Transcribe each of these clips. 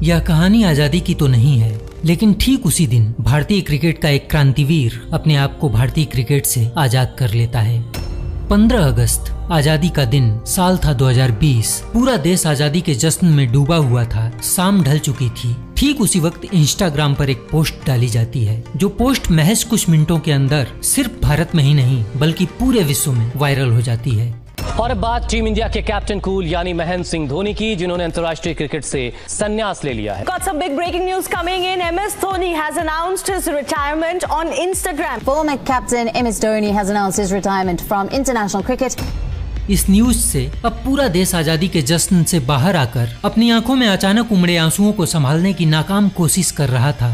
यह कहानी आजादी की तो नहीं है, लेकिन ठीक उसी दिन भारतीय क्रिकेट का एक क्रांतिवीर अपने आप को भारतीय क्रिकेट से आजाद कर लेता है। 15 अगस्त आजादी का दिन, साल था 2020। पूरा देश आजादी के जश्न में डूबा हुआ था। शाम ढल चुकी थी। ठीक उसी वक्त इंस्टाग्राम पर एक पोस्ट डाली जाती है, जो पोस्ट महज कुछ मिनटों के अंदर सिर्फ भारत में ही नहीं बल्कि पूरे विश्व में वायरल हो जाती है। और अब बात टीम इंडिया के कैप्टन कूल यानी महेंद्र सिंह धोनी की, जिन्होंने अंतर्राष्ट्रीय क्रिकेट से संन्यास ले लिया है। Got some big breaking news coming in. MS Dhoni has announced his retirement on Instagram. Former captain MS Dhoni has announced his retirement from international cricket. इस न्यूज से अब पूरा देश आजादी के जश्न से बाहर आकर अपनी आंखों में अचानक उमड़े आंसुओं को संभालने की नाकाम कोशिश कर रहा था।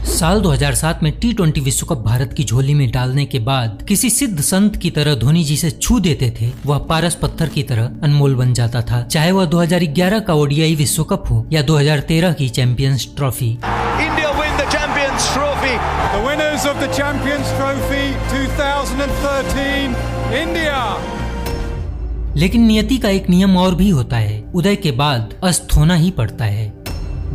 साल 2007 में T20 विश्व कप भारत की झोली में डालने के बाद किसी सिद्ध संत की तरह धोनी जी से छू देते थे, वह पारस पत्थर की तरह अनमोल बन जाता था। चाहे वह 2011 का ODI विश्व कप हो या 2013 की champions trophy. India win the Champions Trophy. The winners of the Champions Trophy 2013, India. लेकिन नियति का एक नियम और भी होता है, उदय के बाद अस्त होना ही पड़ता है।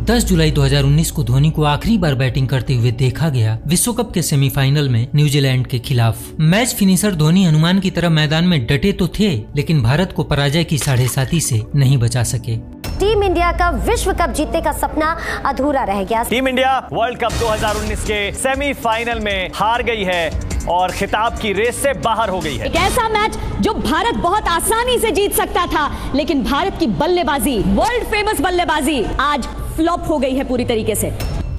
10 जुलाई 2019 को धोनी को आखिरी बार बैटिंग करते हुए देखा गया विश्व कप के सेमीफाइनल में न्यूजीलैंड के खिलाफ। मैच फिनिशर धोनी हनुमान की तरह मैदान में डटे तो थे, लेकिन भारत को पराजय की 7.5 से नहीं बचा सके। टीम इंडिया का विश्व कप जीतने का सपना अधूरा रह गया। टीम इंडिया वर्ल्ड कप 2019 के सेमीफाइनल में हार गई है और खिताब की रेस से बाहर हो गई है। एक ऐसा मैच जो भारत बहुत आसानी से जीत सकता था, लेकिन भारत की बल्लेबाजी, वर्ल्ड फेमस बल्लेबाजी, आज फ्लॉप हो गई है पूरी तरीके से।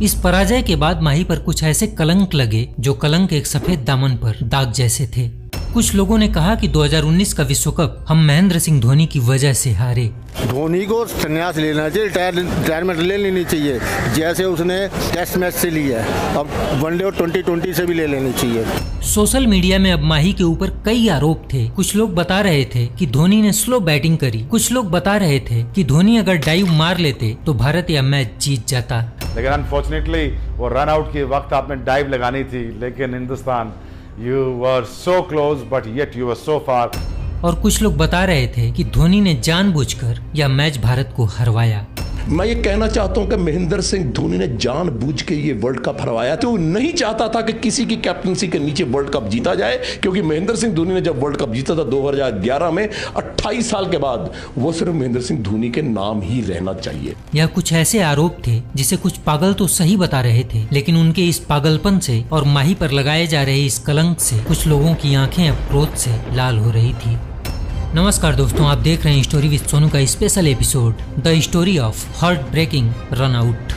इस पराजय के बाद माही पर कुछ ऐसे कलंक लगे जो कलंक एक सफेद दामन पर दाग जैसे थे। कुछ लोगों ने कहा कि 2019 का विश्व कप हम महेंद्र सिंह धोनी की वजह से हारे। धोनी को संन्यास लेना चाहिए, रिटायरमेंट ले लेनी चाहिए, जैसे उसने टेस्ट मैच से लिया है, अब वनडे और 2020 से भी ले लेनी चाहिए। सोशल मीडिया में अब माही के ऊपर कई आरोप थे। कुछ लोग बता रहे थे कि धोनी ने स्लो बैटिंग करी, कुछ लोग बता रहे थे कि धोनी अगर डाइव मार लेते तो भारत यह मैच जीत जाता। लेकिन अनफॉर्चुनेटली वो रन आउट के वक्त आपने डाइव लगानी थी, लेकिन Hindustan You were so close, but yet you were so far. और कुछ लोग बता रहे थे कि धोनी ने जानबूझकर यह मैच भारत को हरवाया। मैं ये कहना चाहता हूं कि महेंद्र सिंह धोनी ने जानबूझ के ये वर्ल्ड कप हरवाया। तो नहीं चाहता था कि किसी की कैप्टनसी के नीचे वर्ल्ड कप जीता जाए, क्योंकि महेंद्र सिंह धोनी ने जब वर्ल्ड कप जीता था 2011 में, 28 साल के बाद, वो सिर्फ महेंद्र सिंह धोनी के नाम ही रहना चाहिए। यह कुछ ऐसे आरोप थे जिसे कुछ पागल तो सही बता रहे थे, लेकिन उनके इस पागलपन से और माही पर लगाए जा रहे इस कलंक से कुछ लोगों की आंखें अब क्रोध से लाल हो रही थी। नमस्कार दोस्तों, आप देख रहे हैं स्टोरी विद सोनू का special episode the story of heart breaking run out.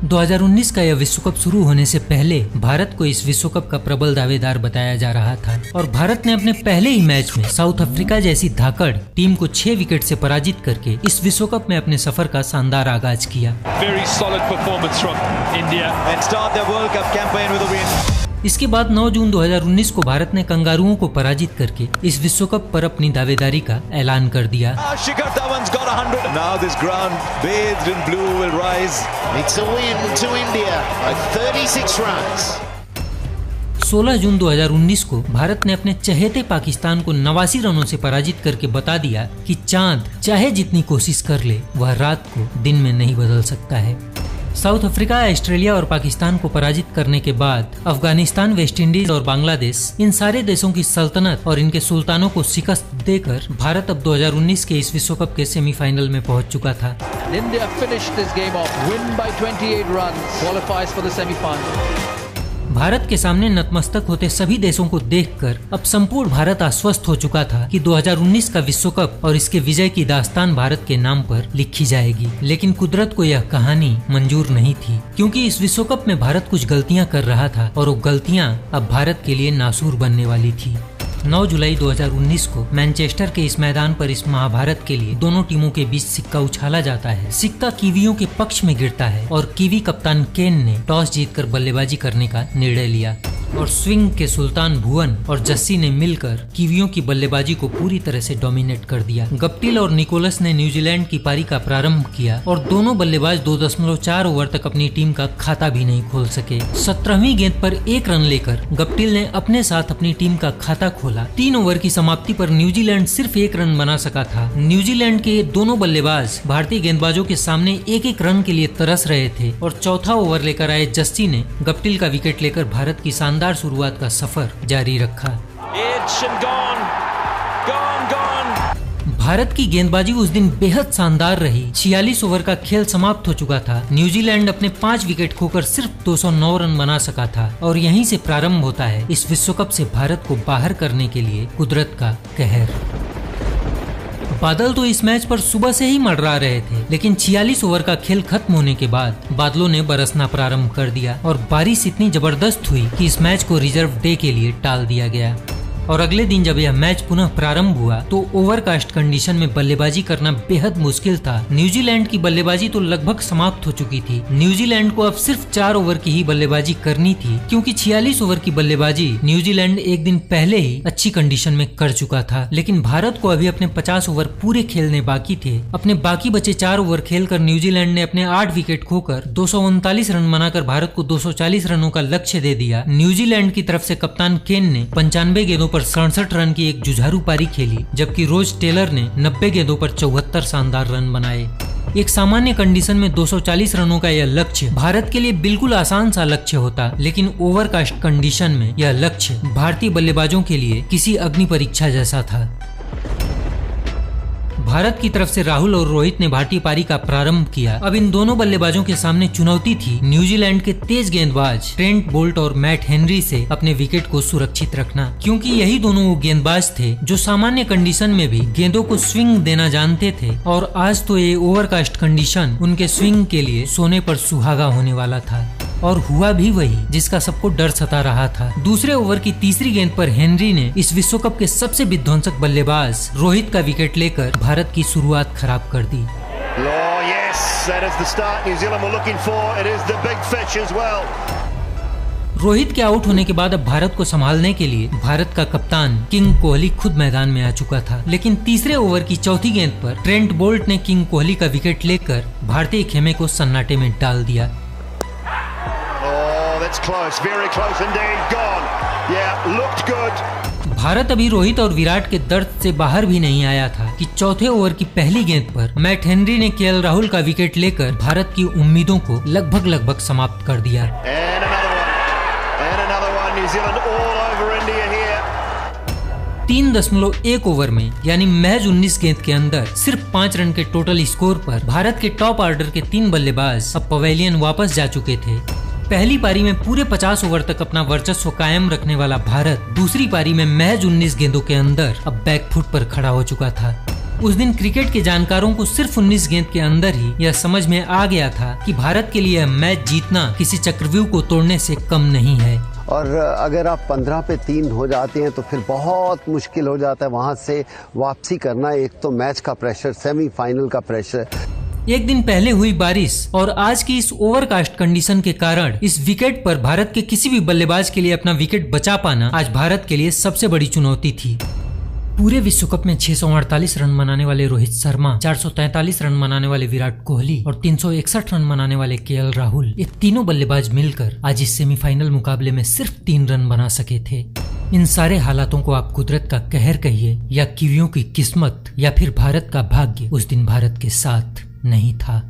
2019 का यह विश्व कप शुरू होने से पहले भारत को इस विश्व कप का प्रबल दावेदार बताया जा रहा था, और भारत ने अपने पहले ही मैच में साउथ अफ्रीका जैसी धाकड़ टीम को 6 विकेट से पराजित करके इस विश्व कप में अपने सफर का शानदार आगाज किया। इसके बाद 9 जून 2019 को भारत ने कंगारुओं को पराजित करके इस विश्व कप पर अपनी दावेदारी का ऐलान कर दिया। Shikhar Dhawan's got 100. Now this ground bathed in blue will rise. It's a win to India by 36 runs. 16 जून 2019 को भारत ने अपने चहेते पाकिस्तान को 89 रनों से पराजित करके बता दिया कि चांद चाहे जितनी कोशिश कर ले, वह रात को दिन में नहीं बदल सकता है। साउथ अफ्रीका, ऑस्ट्रेलिया और पाकिस्तान को पराजित करने के बाद अफगानिस्तान, वेस्ट इंडीज और बांग्लादेश, इन सारे देशों की सल्तनत और इनके सुल्तानों को शिकस्त देकर भारत अब 2019 के इस विश्व कप के सेमीफाइनल में पहुंच चुका था। India finished this game off, win by 28 runs, qualifies for the semi-final. Bharat के सामने नतमस्तक होते सभी देशों को देखकर अब संपूर्ण भारत आश्वस्त हो चुका था कि 2019 का विश्व कप और इसके विजय की दास्तान भारत के नाम पर लिखी जाएगी। लेकिन कुदरत को यह कहानी मंजूर नहीं थी, क्योंकि इस विश्व कप में भारत कुछ गलतियां कर रहा था और वो गलतियां अब भारत के लिए नासूर बनने वाली थी। 9 जुलाई 2019 को मैनचेस्टर के इस मैदान पर इस महाभारत के लिए दोनों टीमों के बीच सिक्का उछाला जाता है। सिक्का कीवियों के पक्ष में गिरता है और कीवी कप्तान केन ने टॉस जीतकर बल्लेबाजी करने का निर्णय लिया। और स्विंग के सुल्तान भुवन और जस्सी ने मिलकर कीवियों की बल्लेबाजी को पूरी तरह से डोमिनेट कर दिया। गप्टिल और निकोलस ने न्यूजीलैंड की पारी का प्रारंभ किया और दोनों बल्लेबाज 2.4 ओवर तक अपनी टीम का खाता भी नहीं खोल सके। 17वीं गेंद पर 1 रन लेकर गप्टिल ने अपने साथ अपनी टीम का खाता खोला। 3 ओवर की समाप्ति पर न्यूजीलैंड सिर्फ 1 रन बना सका था। न्यूजीलैंड के दोनों बल्लेबाज भारतीय गेंदबाजों के सामने 1-1 रन के लिए तरस रहे थे और चौथा ओवर लेकर आए जस्सी ने गप्टिल का विकेट लेकर भारत की शानदार शुरुआत का सफर जारी रखा। भारत की गेंदबाजी उस दिन बेहद शानदार रही। 46 ओवर का खेल समाप्त हो चुका था। न्यूजीलैंड अपने 5 विकेट खोकर सिर्फ 209 रन बना सका था और यहीं से प्रारंभ होता है इस विश्व कप से भारत को बाहर करने के लिए कुदरत का कहर। बादल तो इस मैच पर सुबह से ही मंडरा रहे थे, लेकिन 46 ओवर का खेल खत्म होने के बाद बादलों ने बरसना प्रारंभ कर दिया और बारिश इतनी जबरदस्त हुई कि इस मैच को रिजर्व डे के लिए टाल दिया गया। और अगले दिन जब यह मैच पुनः प्रारंभ हुआ तो ओवरकास्ट कंडीशन में बल्लेबाजी करना बेहद मुश्किल था। न्यूजीलैंड की बल्लेबाजी तो लगभग समाप्त हो चुकी थी। न्यूजीलैंड को अब सिर्फ 4 ओवर की ही बल्लेबाजी करनी थी, क्योंकि 46 ओवर की बल्लेबाजी न्यूजीलैंड एक दिन पहले ही अच्छी कंडीशन में कर चुका था। लेकिन भारत को अभी अपने 50 ओवर पूरे खेलने बाकी थे। अपने बाकी बचे 4 ओवर खेलकर न्यूजीलैंड ने अपने 8 विकेट खोकर 239 रन बनाकर भारत को 240 रनों का लक्ष्य दे दिया। न्यूजीलैंड की तरफ से कप्तान केन ने 95 गेंदों 67 रन की एक जुझारू पारी खेली, जबकि रोज टेलर ने 90 गेंदों पर 74 शानदार रन बनाए। एक सामान्य कंडीशन में 240 रनों का यह लक्ष्य भारत के लिए बिल्कुल आसान सा लक्ष्य होता, लेकिन ओवरकास्ट कंडीशन में यह लक्ष्य भारतीय बल्लेबाजों के लिए किसी अग्नि परीक्षा जैसा था। भारत की तरफ से राहुल और रोहित ने भारतीय पारी का प्रारंभ किया। अब इन दोनों बल्लेबाजों के सामने चुनौती थी न्यूजीलैंड के तेज गेंदबाज ट्रेंट बोल्ट और मैट हेनरी से अपने विकेट को सुरक्षित रखना, क्योंकि यही दोनों वो गेंदबाज थे जो सामान्य कंडीशन में भी गेंदों को स्विंग देना जानते थे। और आज तो ये ओवरकास्ट कंडीशन उनके स्विंग के लिए सोने पर सुहागा होने वाला था। और हुआ भी वही जिसका सबको डर सता रहा था। दूसरे ओवर की तीसरी गेंद पर हेनरी ने इस विश्व कप के सबसे विध्वंसक बल्लेबाज रोहित का विकेट लेकर भारत की शुरुआत खराब कर दी। रोहित के आउट होने के बाद अब भारत को संभालने के लिए भारत का कप्तान किंग कोहली खुद मैदान में आ चुका था। लेकिन तीसरे ओवर की चौथी गेंद पर ट्रेंट बोल्ट ने किंग कोहली का विकेट लेकर भारतीय खेमे को सन्नाटे में डाल दिया। भारत अभी रोहित और विराट के दर्द से बाहर भी नहीं आया था कि चौथे ओवर की पहली गेंद पर मैट हेनरी ने केएल राहुल का विकेट लेकर भारत की उम्मीदों को लगभग समाप्त कर दिया। 3.1 ओवर में यानी महज 19 गेंद के अंदर सिर्फ 5 रन के टोटल स्कोर पर भारत के टॉप ऑर्डर के 3 बल्लेबाज अब पवेलियन वापस जा चुके थे। पहली पारी में पूरे 50 ओवर तक अपना वर्चस्व कायम रखने वाला भारत दूसरी पारी में महज 19 गेंदों के अंदर अब बैकफुट पर खड़ा हो चुका था। उस दिन क्रिकेट के जानकारों को सिर्फ 19 गेंद के अंदर ही यह समझ में आ गया था कि भारत के लिए मैच जीतना किसी चक्रव्यूह को तोड़ने से कम नहीं है। और अगर आप 15 पे 3 हो जाते हैं तो फिर बहुत मुश्किल हो जाता है वहां से वापसी करना। एक तो मैच का प्रेशर, सेमीफाइनल का प्रेशर। एक दिन पहले हुई बारिश और आज की इस ओवरकास्ट कंडीशन के कारण इस विकेट पर भारत के किसी भी बल्लेबाज के लिए अपना विकेट बचा पाना आज भारत के लिए सबसे बड़ी चुनौती थी। पूरे विश्व कप में 648 रन बनाने वाले रोहित शर्मा, 443 रन बनाने वाले विराट कोहली और 361 रन बनाने वाले केएल राहुल, ये तीनों बल्लेबाज मिलकर आज इस सेमीफाइनल मुकाबले में सिर्फ 3 रन बना सके थे। इन सारे हालातों को आप कुदरत का कहर कहिए या कीवियों की किस्मत या फिर भारत का भाग्य उस दिन भारत के साथ नहीं था।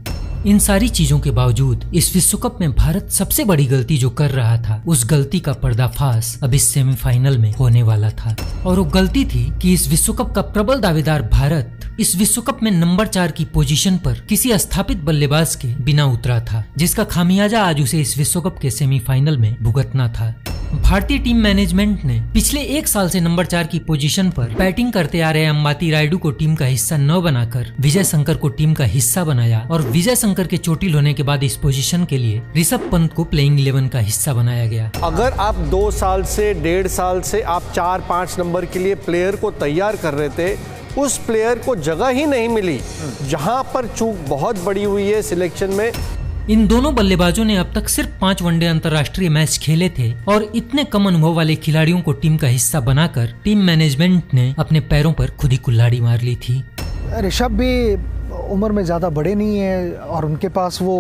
इन सारी चीजों के बावजूद इस विश्व कप में भारत सबसे बड़ी गलती जो कर रहा था, उस गलती का पर्दाफाश अब इस सेमीफाइनल में होने वाला था। और वो गलती थी कि इस विश्व कप का प्रबल दावेदार भारत इस विश्व कप में नंबर 4 की पोजीशन पर किसी स्थापित बल्लेबाज के बिना उतरा था, जिसका खामियाजा आज उसे इस विश्व कप के सेमीफाइनल में भुगतना था। भारतीय टीम मैनेजमेंट ने पिछले 1 साल से नंबर 4 की पोजीशन पर बैटिंग करते आ रहे अंबाती रायडू को टीम का हिस्सा न बनाकर विजय शंकर को टीम का हिस्सा बनाया और विजय शंकर के चोटिल होने के बाद इस पोजीशन के लिए ऋषभ पंत को प्लेइंग 11 का हिस्सा बनाया गया। अगर आप 2 साल से 1.5 साल से आप 4-5 नंबर के लिए प्लेयर को तैयार कर रहे थे, उस प्लेयर को जगह ही नहीं मिली। जहां पर चूक बहुत बड़ी हुई है सिलेक्शन में, इन दोनों बल्लेबाजों ने अब तक सिर्फ 5 वनडे अंतर्राष्ट्रीय मैच खेले थे और इतने कम अनुभव वाले खिलाड़ियों को टीम का हिस्सा बनाकर टीम मैनेजमेंट ने अपने पैरों पर खुद ही कुल्हाड़ी मार ली थी। ऋषभ भी उम्र में ज़्यादा बड़े नहीं है और उनके पास वो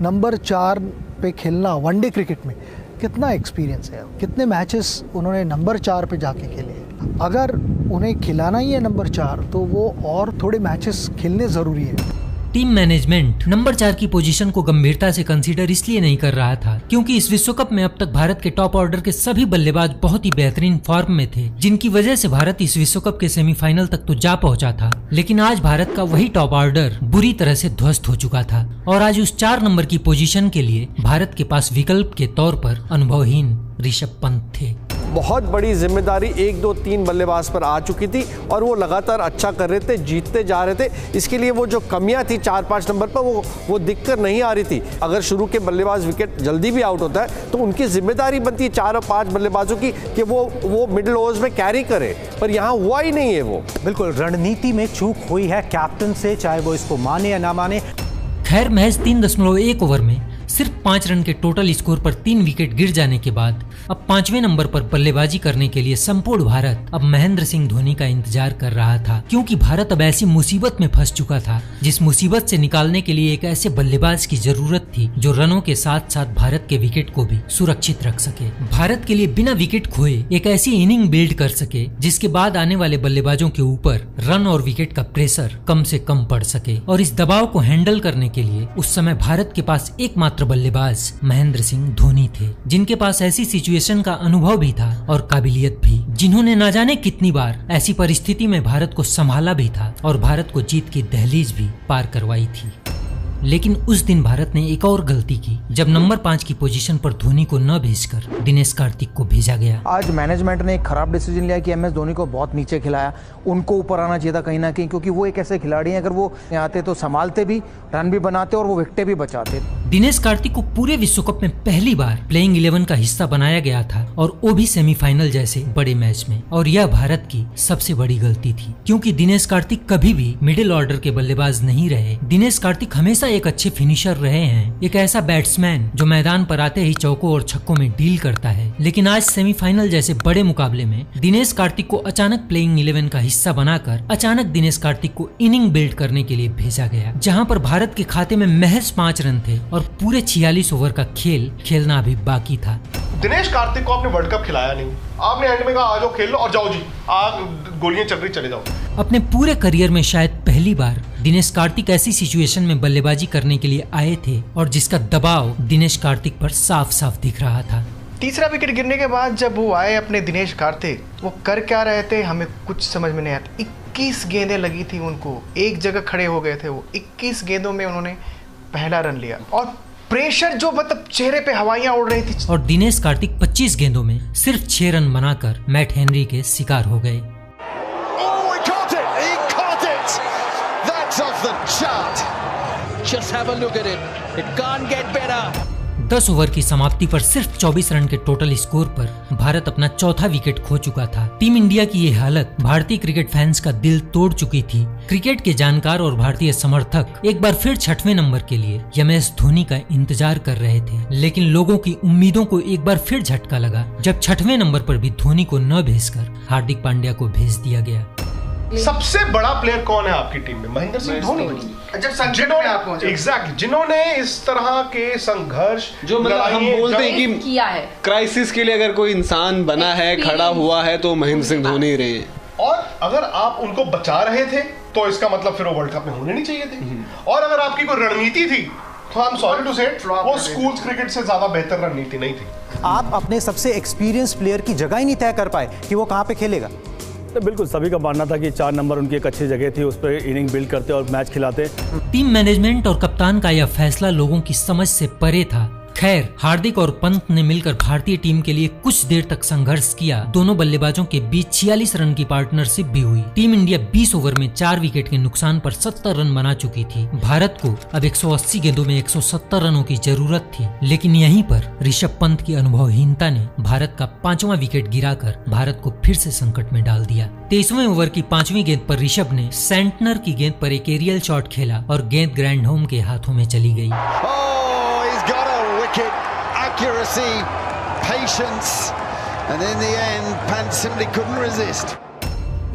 नंबर 4 पे खेलना वनडे क्रिकेट में कितना एक्सपीरियंस है, कितने मैचेस उन्होंने नंबर 4 पे जाके खेले। अगर उन्हें खिलाना ही है नंबर 4 तो वो और थोड़े मैचेस खेलने ज़रूरी है। टीम मैनेजमेंट नंबर 4 की पोजीशन को गंभीरता से कंसीडर इसलिए नहीं कर रहा था क्योंकि इस विश्व कप में अब तक भारत के टॉप ऑर्डर के सभी बल्लेबाज बहुत ही बेहतरीन फॉर्म में थे, जिनकी वजह से भारत इस विश्व कप के सेमीफाइनल तक तो जा पहुंचा था। लेकिन आज भारत का वही टॉप ऑर्डर बुरी तरह से ध्वस्त हो चुका था और आज उस 4 नंबर की पोजीशन के लिए भारत के पास विकल्प के तौर पर अनुभवहीन ऋषभ पंत थे। बहुत बड़ी जिम्मेदारी 1, 2, 3 बल्लेबाज पर आ चुकी थी और वो लगातार अच्छा कर रहे थे, जीतते जा रहे थे। इसके लिए वो जो कमियां थी 4-5 नंबर पर वो दिखकर नहीं आ रही थी। अगर शुरू के बल्लेबाज विकेट जल्दी भी आउट होता है तो उनकी जिम्मेदारी बनती है 4 और 5 बल्लेबाजों की कि वो मिडिल ओवर्स में कैरी करे, पर यहाँ हुआ ही नहीं है। वो बिल्कुल रणनीति में चूक हुई है कैप्टन से, चाहे वो इसको माने या ना माने। खैर महज 3.1 ओवर में सिर्फ 5 रन के टोटल स्कोर पर 3 विकेट गिर जाने के बाद अब 5वें नंबर पर बल्लेबाजी करने के लिए संपूर्ण भारत अब महेंद्र सिंह धोनी का इंतजार कर रहा था, क्योंकि भारत अब ऐसी मुसीबत में फंस चुका था जिस मुसीबत से निकालने के लिए एक ऐसे बल्लेबाज की जरूरत थी जो रनों के साथ साथ भारत के विकेट को भी सुरक्षित रख सके। भारत के लिए बिना विकेट खोए एक ऐसी इनिंग बिल्ड कर सके जिसके बाद आने वाले बल्लेबाजों के ऊपर रन और विकेट का प्रेशर कम से कम पड़ सके। और इस दबाव को हैंडल करने के लिए उस समय भारत के पास एकमात्र बल्लेबाज महेंद्र सिंह धोनी थे, जिनके पास ऐसी सिचुएशन का अनुभव भी था और काबिलियत भी, जिन्होंने न जाने कितनी बार ऐसी परिस्थिति में भारत को संभाला भी था और भारत को जीत की दहलीज भी पार करवाई थी। लेकिन उस दिन भारत ने एक और गलती की जब नंबर 5 की पोजीशन पर धोनी को न भेजकर दिनेश कार्तिक को भेजा गया। आज मैनेजमेंट ने एक खराब डिसीजन लिया कि एमएस धोनी को बहुत नीचे खिलाया। उनको ऊपर आना चाहिए था कहीं ना कहीं, क्योंकि वो एक ऐसे खिलाड़ी हैं, अगर वो आते तो संभालते भी, रन भी बनाते और वो विकेटें भी बचाते। दिनेश कार्तिक को पूरे विश्व कप में पहली बार प्लेइंग 11 का हिस्सा बनाया गया था और वो भी सेमीफाइनल जैसे बड़े मैच में, और यह भारत की सबसे बड़ी गलती थी क्योंकि दिनेश कार्तिक कभी भी मिडिल ऑर्डर के बल्लेबाज नहीं रहे। दिनेश कार्तिक हमेशा एक अच्छे फिनिशर रहे हैं, एक ऐसा बैट्समैन जो मैदान पर आते ही चौकों और छक्कों में डील करता है। लेकिन आज सेमीफाइनल जैसे बड़े मुकाबले में दिनेश कार्तिक को अचानक प्लेइंग 11 का हिस्सा बनाकर अचानक दिनेश कार्तिक को इनिंग बिल्ड करने के लिए भेजा गया, जहां पर भारत के खाते में महज 5 रन थे और पूरे 46 ओवर का खेल खेलना अभी बाकी था। दिनेश कार्तिक को आपने वर्ल्ड कप खिलाया नहीं, आपने एंड में कहा आ जाओ खेल लो और जाओ जी, गोलियां चल रही चले जाओ। अपने पूरे करियर में शायद पहली बार दिनेश कार्तिक ऐसी सिचुएशन में बल्लेबाजी करने के लिए आए थे और जिसका दबाव दिनेश कार्तिक पर साफ साफ दिख रहा था। तीसरा विकेट गिरने के बाद जब वो आए अपने दिनेश कार्तिक, वो कर क्या रहे थे हमें कुछ समझ में नहीं आता। 21 गेंदें लगी थी उनको, एक जगह खड़े हो गए थे वो। 21 गेंदों में उन्होंने पहला रन लिया और प्रेशर जो मतलब चेहरे पे हवाइयां उड़ रही थी। और दिनेश कार्तिक 25 गेंदों में सिर्फ 6 रन बनाकर मैट हेनरी के शिकार हो गए। Just have a look at it. It can't get better. 10 over की समाप्ति पर सिर्फ 24 रन के टोटल स्कोर पर भारत अपना चौथा विकेट खो चुका था। टीम इंडिया की ये हालत भारतीय क्रिकेट फैंस का दिल तोड़ चुकी थी। क्रिकेट के जानकार और भारतीय समर्थक एक बार फिर 6वें नंबर के लिए एमएस धोनी का इंतजार कर रहे थे, लेकिन लोगों की उम्मीदों को एक बार फिर झटका लगा जब 6वें नंबर पर भी धोनी को न भेजकर हार्दिक पांड्या को भेज दिया गया। सबसे बड़ा प्लेयर कौन है आपकी टीम में? महेंद्र सिंह धोनी। जिन्होंने इस तरह के संघर्ष जो मतलब हम बोलते हैं कि किया है, क्राइसिस के लिए अगर कोई इंसान बना है, खड़ा हुआ है, तो महेंद्र सिंह धोनी रहे हैं। और अगर आप उनको बचा रहे थे तो इसका मतलब फिर वो वर्ल्ड कप में होने नहीं चाहिए थे। और अगर आपकी कोई रणनीति थी तो आई एम सॉरी टू से वो स्कूल क्रिकेट से ज्यादा बेहतर रणनीति नहीं थी। आप अपने सबसे एक्सपीरियंस प्लेयर की जगह ही नहीं तय कर पाए कि वो कहाँ पे खेलेगा। बिल्कुल सभी का मानना था कि 4 नंबर उनकी एक अच्छी जगह थी, उस पर इनिंग बिल्ड करते और मैच खिलाते। टीम मैनेजमेंट और कप्तान का यह फैसला लोगों की समझ से परे था। खैर हार्दिक और पंत ने मिलकर भारतीय टीम के लिए कुछ देर तक संघर्ष किया। दोनों बल्लेबाजों के बीच 46 रन की पार्टनरशिप भी हुई। टीम इंडिया 20 ओवर में 4 विकेट के नुकसान पर 70 रन बना चुकी थी। भारत को अब 180 गेंदों में 170 रनों की जरूरत थी, लेकिन यहीं पर ऋषभ पंत की अनुभवहीनता ने भारत का 5वां विकेट गिराकर भारत को फिर से संकट में डाल दिया। 23वें ओवर की 5वीं गेंद पर ऋषभ ने सेंटनर की गेंद पर एक एरियल शॉट खेला और गेंद ग्रैंडहोम के हाथों में चली गई। wicket, accuracy, patience, and in the end, Pant simply couldn't resist.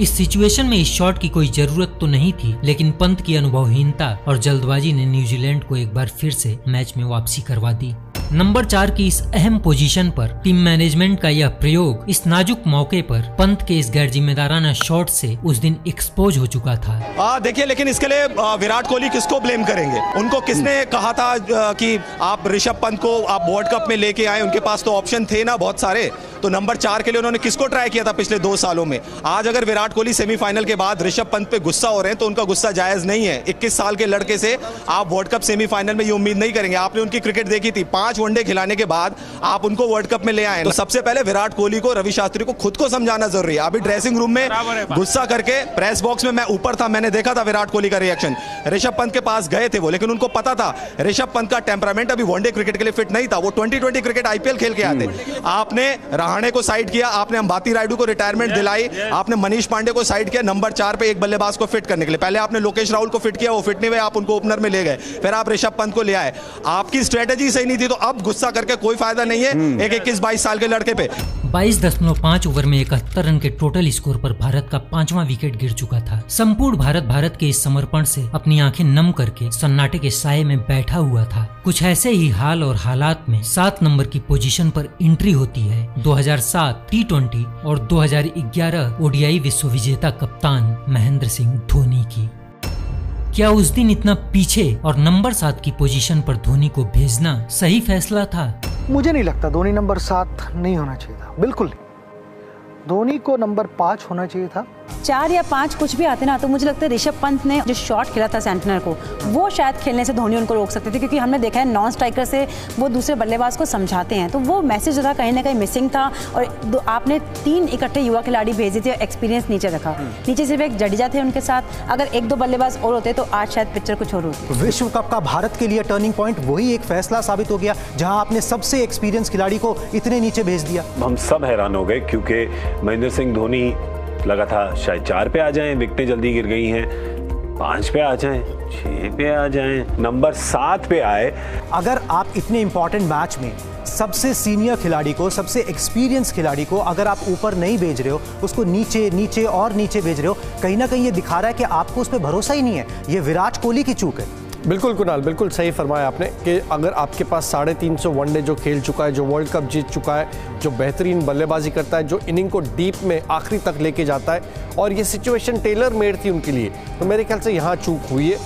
इस सिचुएशन में इस शॉट की कोई जरूरत तो नहीं थी, लेकिन पंत की अनुभवहीनता और जल्दबाजी ने न्यूजीलैंड को एक बार फिर से मैच में वापसी करवा दी। नंबर 4 की इस अहम पोजीशन पर टीम मैनेजमेंट का यह प्रयोग इस नाजुक मौके पर पंत के इस गैर जिम्मेदाराना शॉट से उस दिन एक्सपोज हो चुका था। देखिए, लेकिन इसके लिए विराट कोहली किसको ब्लेम करेंगे? उनको किसने कहा था कि आप ऋषभ पंत को आप वर्ल्ड कप में लेके आए? उनके पास तो ऑप्शन थे ना बहुत सारे। तो नंबर 4 के लिए उन्होंने किसको ट्राई किया था पिछले 2 सालों में? आज अगर विराट कोहली सेमीफाइनल के बाद ऋषभ पंत पे गुस्सा हो रहे हैं तो उनका गुस्सा जायज नहीं है। 21 साल के लड़के से आप वर्ल्ड कप सेमीफाइनल में ये उम्मीद नहीं करेंगे। आपने उनकी क्रिकेट देखी थी, 5 वनडे खिलाने के बाद आप उनको वर्ल्ड कप में ले आए। तो सबसे पहले विराट कोहली को, रवि शास्त्री को खुद को समझाना जरूरी है। अभी ड्रेसिंग रूम में गुस्सा करके प्रेस बॉक्स में मैं ऊपर था, मैंने देखा था विराट कोहली का रिएक्शन। ऋषभ पंत के पास गए थे वो, लेकिन उनको पता था ऋषभ पंत का टेम्परामेंट अभी वनडे क्रिकेट के लिए फिट नहीं था। वो 2020 क्रिकेट आईपीएल खेल के आते। आपने रहाणे को साइड किया, आपने अंबाती रायडू को रिटायरमेंट दिलाई, आपने मनीष पांडे को साइड किया नंबर 4 पे एक बल्लेबाज को फिट करने के लिए। पहले आपने लोकेश राहुल को फिट किया, वो फिट नहीं हुए, आप उनको ओपनर में ले गए। फिर आप ऋषभ पंत को ले आए। आपकी स्ट्रेटेजी सही नहीं थी, तो अब गुस्सा करके कोई फायदा नहीं है एक 21-22 साल के लड़के पे। 22.5 ओवर में 71 रन के टोटल स्कोर पर भारत का 5वां विकेट गिर चुका था। संपूर्ण भारत के इस समर्पण से अपनी आंखें नम करके सन्नाटे के साये में बैठा हुआ था। कुछ ऐसे ही हाल और हालात में 7 नंबर की पोजीशन पर एंट्री होती है 2007 T20 और 2011 ओडीआई विश्व विजेता कप्तान महेंद्र सिंह धोनी की। क्या उस दिन इतना पीछे और नंबर 7 की पोजीशन पर धोनी को भेजना सही फैसला था? मुझे नहीं लगता धोनी नंबर 7 नहीं होना चाहिए था, बिल्कुल नहीं। धोनी को नंबर 5 होना चाहिए था। 4 या 5 कुछ भी आते ना, तो मुझे लगता है ऋषभ पंत ने जो शॉट खेला था सेंटनर को, वो शायद खेलने से धोनी उनको रोक सकते थे, क्योंकि हमने देखा है नॉन स्ट्राइकर से वो दूसरे बल्लेबाज को समझाते हैं। तो वो मैसेज जो था कहीं ना कहीं मिसिंग था। और आपने 3 इकट्ठे युवा खिलाड़ी भेजे थे, एक्सपीरियंस नीचे रखा। नीचे सिर्फ एक जडेजा थे उनके साथ। अगर 1-2 बल्लेबाज और होते तो आज शायद पिक्चर कुछ और होती। विश्व कप का भारत के लिए टर्निंग पॉइंट वही एक फैसला साबित हो गया जहां आपने सबसे एक्सपीरियंस खिलाड़ी को इतने नीचे भेज दिया। हम सब हैरान हो गए, क्योंकि महेंद्र सिंह धोनी लगा था शायद 4 पे आ जाएं, विकेटें जल्दी गिर गई हैं, 5 पे आ जाएं, 6 पे आ जाएं, नंबर 7 पे आए। अगर आप इतने इंपॉर्टेंट मैच में सबसे सीनियर खिलाड़ी को, सबसे एक्सपीरियंस खिलाड़ी को अगर आप ऊपर नहीं भेज रहे हो, उसको नीचे नीचे और नीचे भेज रहे हो, कहीं ना कहीं ये दिखा रहा है कि आपको उस पर भरोसा ही नहीं है। ये विराट कोहली की चूक है। बिल्कुल कुणाल, बिल्कुल सही फरमाया आपने कि अगर आपके पास 350 वनडे जो खेल चुका है, जो वर्ल्ड कप जीत चुका है, जो बेहतरीन बल्लेबाजी करता है, जो इनिंग को डीप में आखिरी तक लेके जाता है, और ये सिचुएशन टेलर मेड थी उनके लिए, तो मेरे ख्याल से यहाँ चूक हुई है।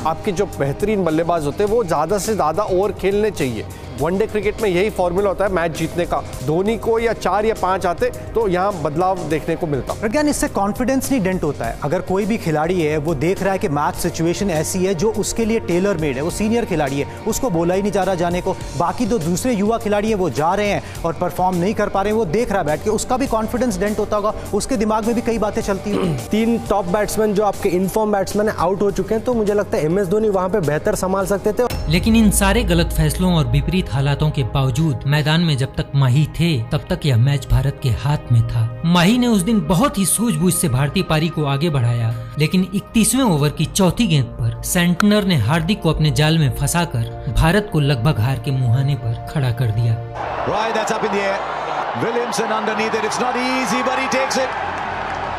आपके जो बेहतरीन बल्लेबाज होते हैं वो ज़्यादा से ज़्यादा ओवर खेलने चाहिए। वनडे क्रिकेट में यही फॉर्मूला होता है मैच जीतने का। धोनी को या 4 या 5 आते तो यहाँ बदलाव देखने को मिलता। प्रज्ञान, इससे कॉन्फिडेंस नहीं डेंट होता है। अगर कोई भी खिलाड़ी है वो देख रहा है कि मैच सिचुएशन ऐसी है जो उसके लिए टेलर मेड है, वो सीनियर खिलाड़ी है, उसको बोला ही नहीं जा रहा जाने को, बाकी तो दूसरे युवा खिलाड़ी है वो जा रहे हैं और परफॉर्म नहीं कर पा रहे हैं, वो देख रहा है बैठ के, उसका भी कॉन्फिडेंस डेंट होता होगा, उसके दिमाग में भी कई बातें चलती हैं। 3 टॉप बैट्समैन जो आपके इनफॉर्म बैट्समैन आउट हो चुके हैं, तो मुझे लगता है MS धोनी वहां पे बेहतर संभाल सकते थे। लेकिन इन सारे गलत फैसलों और विपरीत हालातों के बावजूद मैदान में जब तक माही थे तब तक यह मैच भारत के हाथ में था। माही ने उस दिन बहुत ही सूझबूझ से भारतीय पारी को आगे बढ़ाया, लेकिन 31वें ओवर की चौथी गेंद पर सेंटनर ने हार्दिक को अपने जाल में फंसाकर भारत को लगभग हार के मुहाने पर खड़ा कर दिया।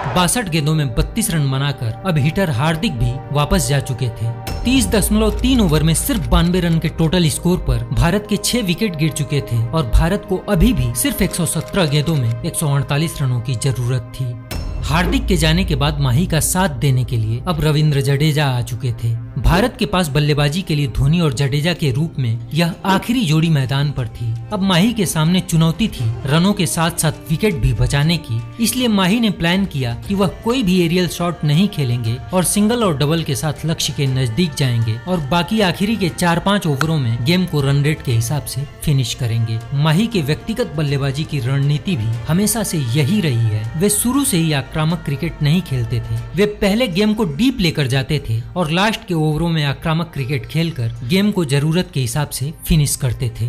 62 गेंदों में 32 रन बनाकर अब हिटर हार्दिक भी वापस जा चुके थे। 30.3 ओवर में सिर्फ 92 रन के टोटल स्कोर पर भारत के 6 विकेट गिर चुके थे और भारत को अभी भी सिर्फ 117 गेंदों में 148 रनों की जरूरत थी। हार्दिक के जाने के बाद माही का साथ देने के लिए अब रविंद्र जडेजा आ चुके थे। भारत के पास बल्लेबाजी के लिए धोनी और जडेजा के रूप में यह आखिरी जोड़ी मैदान पर थी। अब माही के सामने चुनौती थी रनों के साथ साथ विकेट भी बचाने की, इसलिए माही ने प्लान किया कि वह कोई भी एरियल शॉट नहीं खेलेंगे और सिंगल और डबल के साथ लक्ष्य के नजदीक जाएंगे और बाकी आखिरी के 4-5 ओवरों में गेम को रन रेट के हिसाब से फिनिश करेंगे। माही के व्यक्तिगत बल्लेबाजी की रणनीति भी हमेशा से यही रही है। वे शुरू से ही आक्रामक क्रिकेट नहीं खेलते थे। वे पहले गेम को डीप लेकर जाते थे और लास्ट के ओवरों में आक्रामक क्रिकेट खेलकर गेम को जरूरत के हिसाब से फिनिश करते थे।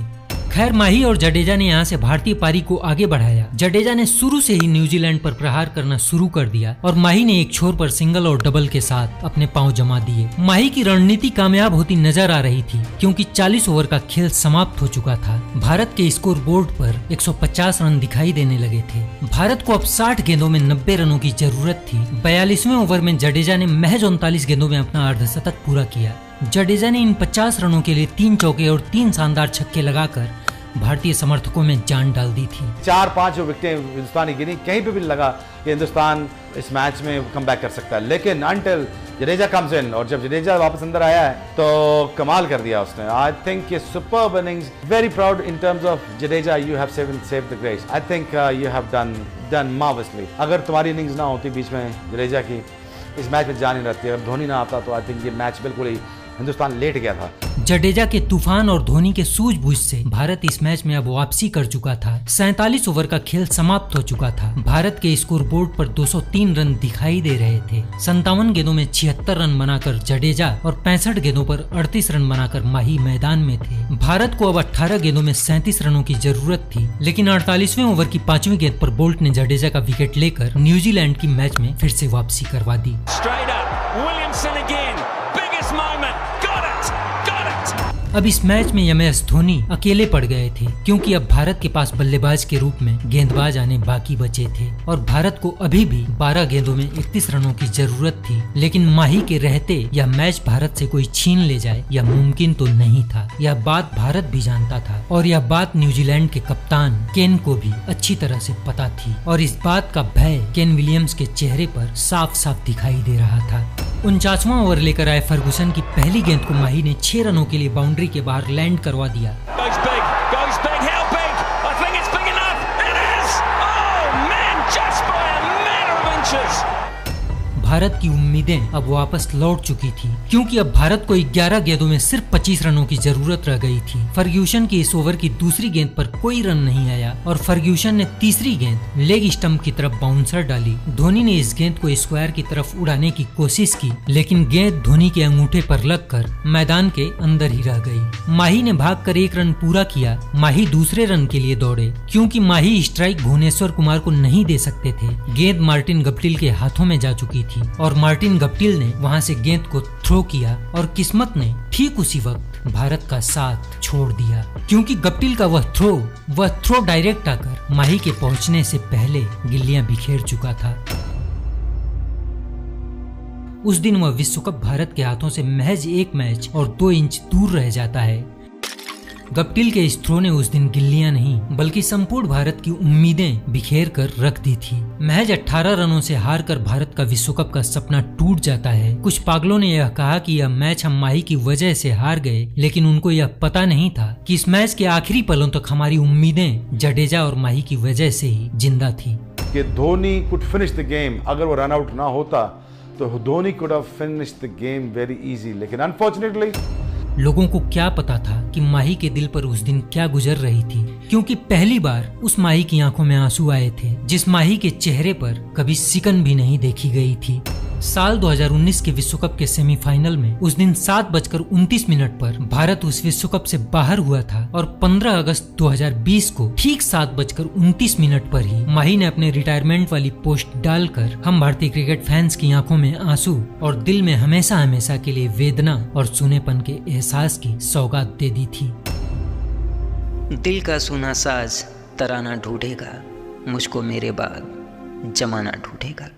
खैर माही और जडेजा ने यहाँ से भारतीय पारी को आगे बढ़ाया। जडेजा ने शुरू से ही न्यूजीलैंड पर प्रहार करना शुरू कर दिया और माही ने एक छोर पर सिंगल और डबल के साथ अपने पांव जमा दिए। माही की रणनीति कामयाब होती नजर आ रही थी क्योंकि 40 ओवर का खेल समाप्त हो चुका था। भारत के स्कोर बोर्ड पर 150 रन दिखाई देने लगे थे। भारत को अब 60 गेंदों में 90 रनों की जरूरत थी। 42वें ओवर में जडेजा ने महज 39 गेंदों में अपना अर्धशतक पूरा किया। जडेजा ने इन 50 रनों के लिए 3 चौके और 3 शानदार छक्के लगाकर भारतीय समर्थकों में जान डाल दी थी। 4-5 विकेटें हिंदुस्तानी गिनी, कहीं पे भी लगा कि हिंदुस्तान इस मैच में कम बैक कर सकता है, लेकिन अंटिल जडेजा कम्स इन, और जब जडेजा वापस अंदर आया है तो कमाल कर दिया उसने। आई थिंक ये superb innings, very proud in terms of Jadeja, you have saved the grace. I think you have done marvellously. अगर तुम्हारी इनिंग्स ना होती बीच में जडेजा की, इस मैच में जान ही रहती। अगर धोनी ना आता तो आई थिंक ये मैच बिल्कुल ही हिंदुस्तान लेट गया था। जडेजा के तूफान और धोनी के सूझबूझ से भारत इस मैच में अब वापसी कर चुका था। 47 ओवर का खेल समाप्त हो चुका था। भारत के स्कोर बोर्ड पर 203 रन दिखाई दे रहे थे। 57 गेंदों में 76 रन बनाकर जडेजा और 65 गेंदों पर 38 रन बनाकर माही मैदान में थे। भारत को अब 18 गेंदों में 37 रनों की जरूरत थी, लेकिन 48वें ओवर की 5वीं गेंद पर बोल्ट ने जडेजा का विकेट लेकर न्यूजीलैंड की मैच में फिर से वापसी करवा दी। अब इस मैच में MS धोनी अकेले पड़ गए थे क्योंकि अब भारत के पास बल्लेबाज के रूप में गेंदबाज आने बाकी बचे थे और भारत को अभी भी 12 गेंदों में 31 रनों की जरूरत थी। लेकिन माही के रहते यह मैच भारत से कोई छीन ले जाए यह मुमकिन तो नहीं था। यह बात भारत भी जानता था और यह बात न्यूजीलैंड के कप्तान केन को भी अच्छी तरह से पता थी और इस बात का भय केन विलियम्स के चेहरे पर साफ साफ दिखाई दे रहा था। 49वां ओवर लेकर आए फर्गुसन की पहली गेंद को माही ने 6 रनों के लिए बाउंड्री के बाहर लैंड करवा दिया। भारत की उम्मीदें अब वापस लौट चुकी थी क्योंकि अब भारत को 11 गेंदों में सिर्फ 25 रनों की जरूरत रह गई थी। फर्ग्यूसन की इस ओवर की दूसरी गेंद पर कोई रन नहीं आया और फर्ग्यूसन ने तीसरी गेंद लेग स्टंप की तरफ बाउंसर डाली। धोनी ने इस गेंद को स्क्वायर की तरफ उड़ाने की कोशिश की, लेकिन गेंद धोनी के अंगूठे पर लगकर मैदान के अंदर ही रह गई। माही ने भागकर 1 रन पूरा किया। माही दूसरे रन के लिए दौड़े क्योंकि माही स्ट्राइक भुवनेश्वर कुमार को नहीं दे सकते थे। गेंद मार्टिन गप्टिल के हाथों में जा चुकी थी और मार्टिन गप्टिल ने वहां से गेंद को थ्रो किया और किस्मत ने ठीक उसी वक्त भारत का साथ छोड़ दिया क्योंकि गप्टिल का वह थ्रो डायरेक्ट आकर माही के पहुंचने से पहले गिल्लियां बिखेर चुका था। उस दिन वह विश्व कप भारत के हाथों से महज 1 मैच और 2 इंच दूर रह जाता है। गप्टिल के इस थ्रो ने उस दिन गिल्लियां नहीं बल्कि संपूर्ण भारत की उम्मीदें बिखेर कर रख दी थी। महज 18 रनों से हारकर भारत का विश्व कप का सपना टूट जाता है। कुछ पागलों ने यह कहा कि यह मैच हम माही की वजह से हार गए, लेकिन उनको यह पता नहीं था कि इस मैच के आखिरी पलों तक हमारी उम्मीदें जडेजा और माही की वजह से ही जिंदा थी। कि Dhoni could finish the game, अगर वो रन आउट ना होता तो Dhoni could have finished the game very easy, लेकिन अनफॉर्चुनेटली लोगों को क्या पता था कि माही के दिल पर उस दिन क्या गुजर रही थी, क्योंकि पहली बार उस माही की आंखों में आंसू आए थे जिस माही के चेहरे पर कभी सिकन भी नहीं देखी गई थी। साल 2019 के विश्व कप के सेमीफाइनल में उस दिन 7:29 पर भारत उस विश्व कप से बाहर हुआ था और 15 अगस्त 2020 को ठीक 7:29 पर ही माही ने अपने रिटायरमेंट वाली पोस्ट डालकर हम भारतीय क्रिकेट फैंस की आंखों में आंसू और दिल में हमेशा हमेशा के लिए वेदना और सूनेपन के एहसास की सौगात दे दी थी। दिल का सूना साज तराना ढूंढेगा, मुझको मेरे बाद जमाना ढूंढेगा।